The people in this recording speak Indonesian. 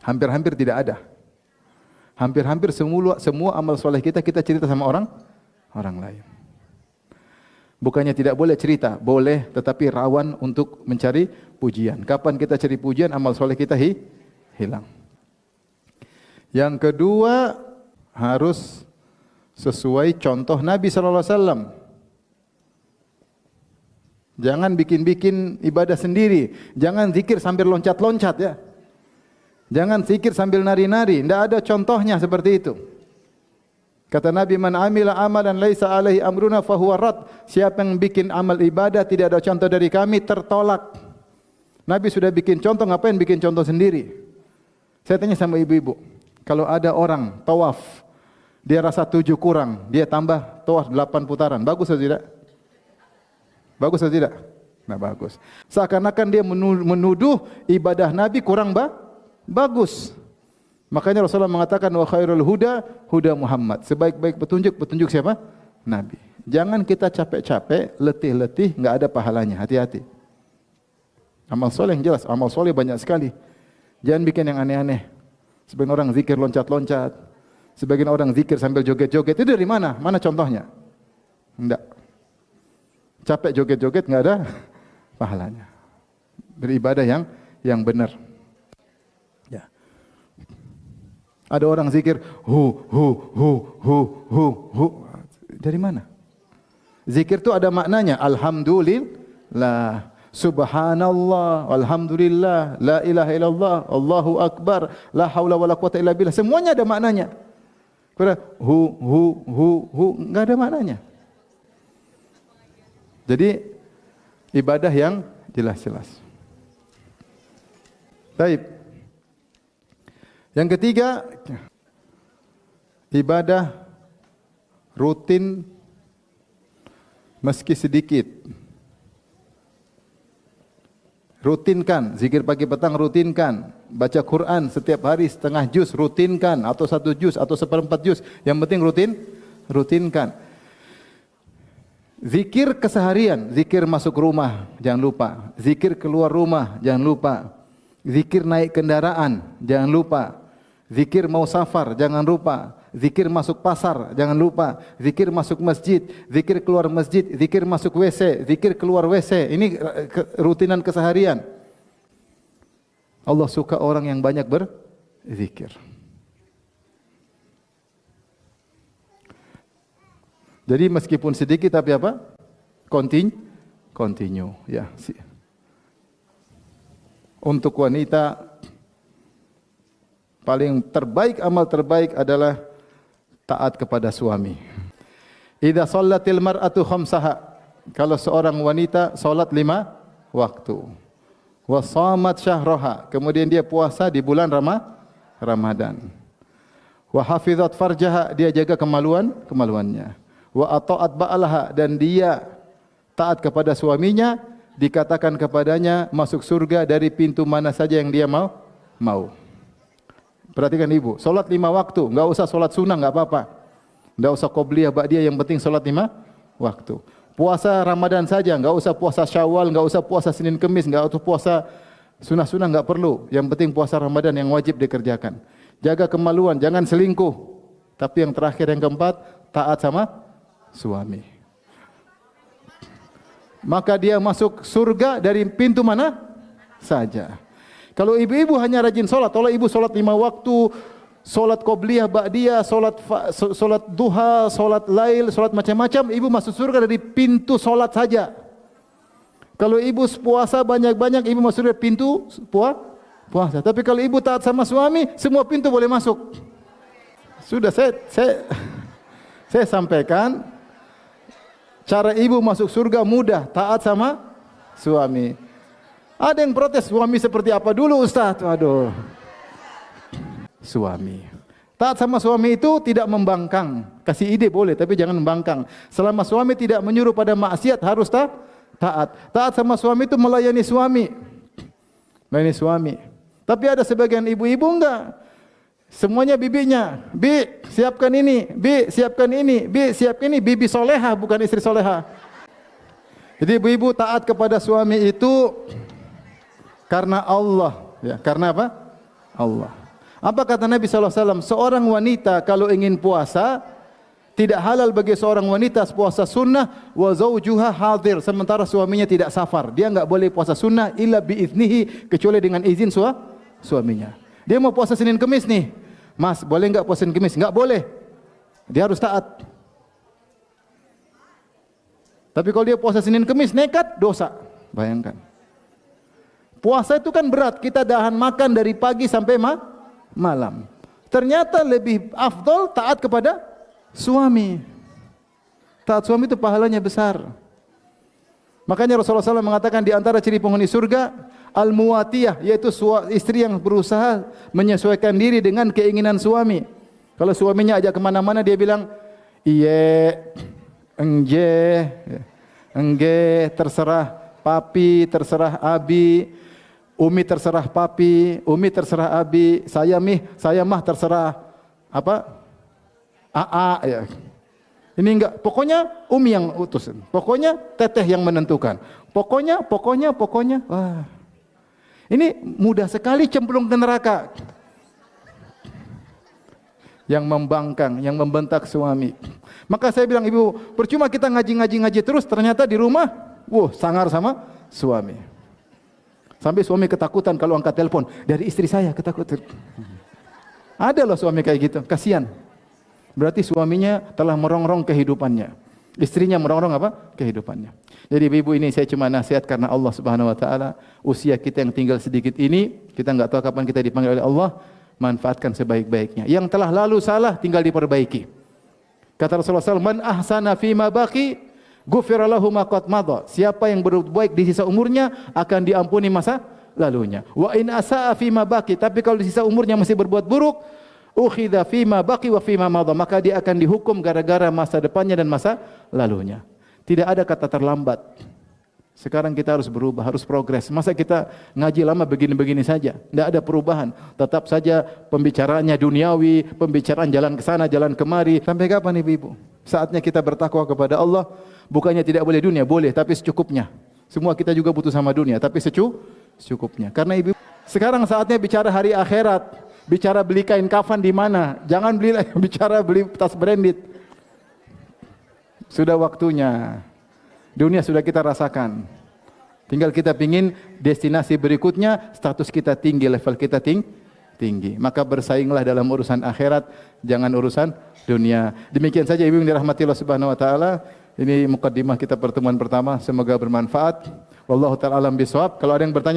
Hampir-hampir tidak ada. Hampir-hampir semua amal soleh kita cerita sama orang lain. Bukannya tidak boleh cerita, boleh, tetapi rawan untuk mencari pujian. Kapan kita cari pujian, amal soleh kita hilang. Yang kedua, harus sesuai contoh Nabi SAW. Jangan bikin-bikin ibadah sendiri. Jangan zikir sambil loncat-loncat ya. Jangan zikir sambil nari-nari. Tidak ada contohnya seperti itu. Kata Nabi, man amila amalan laisa alaihi amruna fahuwa rad. Siapa yang bikin amal ibadah tidak ada contoh dari kami, tertolak. Nabi sudah bikin contoh, ngapain bikin contoh sendiri? Saya tanya sama ibu-ibu, kalau ada orang tawaf, dia rasa 7 kurang, dia tambah tawaf 8 putaran, bagus atau tidak? Bagus atau tidak? Nah, bagus. Seakan-akan dia menuduh ibadah Nabi kurang bagus. Makanya Rasulullah mengatakan wa khairul huda Muhammad. Sebaik-baik petunjuk siapa? Nabi. Jangan kita capek-capek, letih-letih, enggak ada pahalanya. Hati-hati. Amal soleh yang jelas, amal soleh banyak sekali. Jangan bikin yang aneh-aneh. Sebagian orang zikir loncat-loncat. Sebagian orang zikir sambil joget-joget. Itu dari mana? Mana contohnya? Enggak. Capek joget-joget enggak ada pahalanya. Beribadah yang benar. Ada orang zikir hu. Dari mana? Zikir itu ada maknanya. Alhamdulillah, subhanallah, alhamdulillah, la ilaha illallah, Allahu akbar, la haula wala quwata illa billah. Semuanya ada maknanya. Karena hu enggak ada maknanya. Jadi ibadah yang jelas-jelas. Baik. Yang ketiga, ibadah rutin meski sedikit. Rutinkan, zikir pagi petang rutinkan, baca Quran setiap hari setengah juz rutinkan, atau 1 juz atau 1/4 juz. Yang penting rutinkan. Zikir keseharian, zikir masuk rumah, jangan lupa. Zikir keluar rumah, jangan lupa. Zikir naik kendaraan, jangan lupa. Zikir mau safar, jangan lupa. Zikir masuk pasar, jangan lupa. Zikir masuk masjid, zikir keluar masjid, zikir masuk WC, zikir keluar WC. Ini rutinan keseharian. Allah suka orang yang banyak berzikir. Jadi meskipun sedikit tapi apa? Continue. Ya. Untuk wanita, paling terbaik, amal terbaik adalah taat kepada suami. Idza shallatil mar'atu khamsaha. Kalau seorang wanita salat 5 waktu. Wa shamat syahraha. Kemudian dia puasa di bulan Ramadan. Wa hafizat farjaha, dia jaga kemaluannya. Wa ata'at ba'alaha, dan dia taat kepada suaminya, dikatakan kepadanya masuk surga dari pintu mana saja yang dia mau. Perhatikan ibu, solat 5 waktu, enggak usah solat sunnah, enggak apa-apa. Enggak usah qobliyah, ba'diyah, yang penting solat 5 waktu. Puasa Ramadan saja, enggak usah puasa Syawal, enggak usah puasa Senin Kemis, enggak usah puasa sunnah-sunnah, enggak perlu. Yang penting puasa Ramadan yang wajib dikerjakan. Jaga kemaluan, jangan selingkuh. Tapi yang terakhir, yang keempat, taat sama suami. Maka dia masuk surga dari pintu mana saja. Kalau ibu-ibu hanya rajin solat, kalau ibu solat 5 waktu, solat qobliyah, ba'diyah, solat duha, solat lail, solat macam-macam, ibu masuk surga dari pintu solat saja. Kalau ibu puasa banyak-banyak, ibu masuk dari pintu puasa. Tapi kalau ibu taat sama suami, semua pintu boleh masuk. Sudah saya sampaikan, cara ibu masuk surga mudah, taat sama suami. Ada yang protes, suami seperti apa dulu Ustaz? Waduh. Suami. Taat sama suami itu tidak membangkang. Kasih ide boleh, tapi jangan membangkang. Selama suami tidak menyuruh pada maksiat, harus taat. Taat sama suami itu melayani suami. Melayani suami. Tapi ada sebagian ibu-ibu enggak. Semuanya bibinya. Bi, siapkan ini. Bi, siapkan ini. Bi, siapkan ini. Bibi soleha, bukan istri soleha. Jadi ibu-ibu taat kepada suami itu karena Allah, ya. Karena apa? Allah. Apa kata Nabi SAW? Seorang wanita kalau ingin puasa, tidak halal bagi seorang wanita puasa sunnah wa zawjuha hadir, sementara suaminya tidak safar. Dia enggak boleh puasa sunnah illa biiznihi, kecuali dengan izin suaminya. Dia mau puasa Senin Kemis nih. Mas, boleh enggak puasa Senin Kemis? Enggak boleh. Dia harus taat. Tapi kalau dia puasa Senin Kemis nekat, dosa. Bayangkan. Puasa itu kan berat, kita tahan makan dari pagi sampai malam. Ternyata lebih afdol taat kepada suami. Taat suami itu pahalanya besar. Makanya Rasulullah SAW mengatakan di antara ciri penghuni surga al-muwatiyah, yaitu istri yang berusaha menyesuaikan diri dengan keinginan suami. Kalau suaminya ajak kemana-mana dia bilang iye, engge, terserah papi, terserah abi, umi terserah papi, umi terserah abi, saya mah terserah apa? AA ya. Ini enggak, pokoknya umi yang utus. Pokoknya teteh yang menentukan. Pokoknya. Wah. Ini mudah sekali cemplung ke neraka. Yang membangkang, yang membentak suami. Maka saya bilang, ibu, percuma kita ngaji terus, ternyata di rumah, sangar sama suami. Sampai suami ketakutan kalau angkat telepon, dari istri saya ketakutan. Ada loh suami kayak gitu, kasihan. Berarti suaminya telah merongrong kehidupannya. Istrinya merongrong apa? Kehidupannya. Jadi ibu ini saya cuma nasihat karena Allah Subhanahu wa taala, usia kita yang tinggal sedikit ini, kita enggak tahu kapan kita dipanggil oleh Allah, manfaatkan sebaik-baiknya. Yang telah lalu salah tinggal diperbaiki. Kata Rasulullah SAW, man ahsana fima baqi ghufira lahu ma qad madha. Siapa yang berbuat baik di sisa umurnya akan diampuni masa lalunya. Wa in asaa fima baqi, tapi kalau di sisa umurnya masih berbuat buruk, ukhidha fima baqi wa fima madha, maka dia akan dihukum gara-gara masa depannya dan masa lalunya. Tidak ada kata terlambat. Sekarang kita harus berubah, harus progres. Masa kita ngaji lama begini-begini saja? Tidak ada perubahan. Tetap saja pembicaraannya duniawi, pembicaraan jalan ke sana, jalan kemari. Sampai kapan ibu-ibu? Saatnya kita bertakwa kepada Allah. Bukannya tidak boleh dunia, boleh, tapi secukupnya. Semua kita juga butuh sama dunia, tapi secukupnya. Karena ibu, sekarang saatnya bicara hari akhirat. Bicara beli kain kafan di mana? Jangan bicara beli tas branded. Sudah waktunya. Dunia sudah kita rasakan. Tinggal kita pingin destinasi berikutnya, status kita tinggi, level kita tinggi. Maka bersainglah dalam urusan akhirat, jangan urusan dunia. Demikian saja ibu yang dirahmati Allah Subhanahu wa taala. Ini mukaddimah kita pertemuan pertama, semoga bermanfaat. Wallahu taala alam bisawab. Kalau ada yang bertanya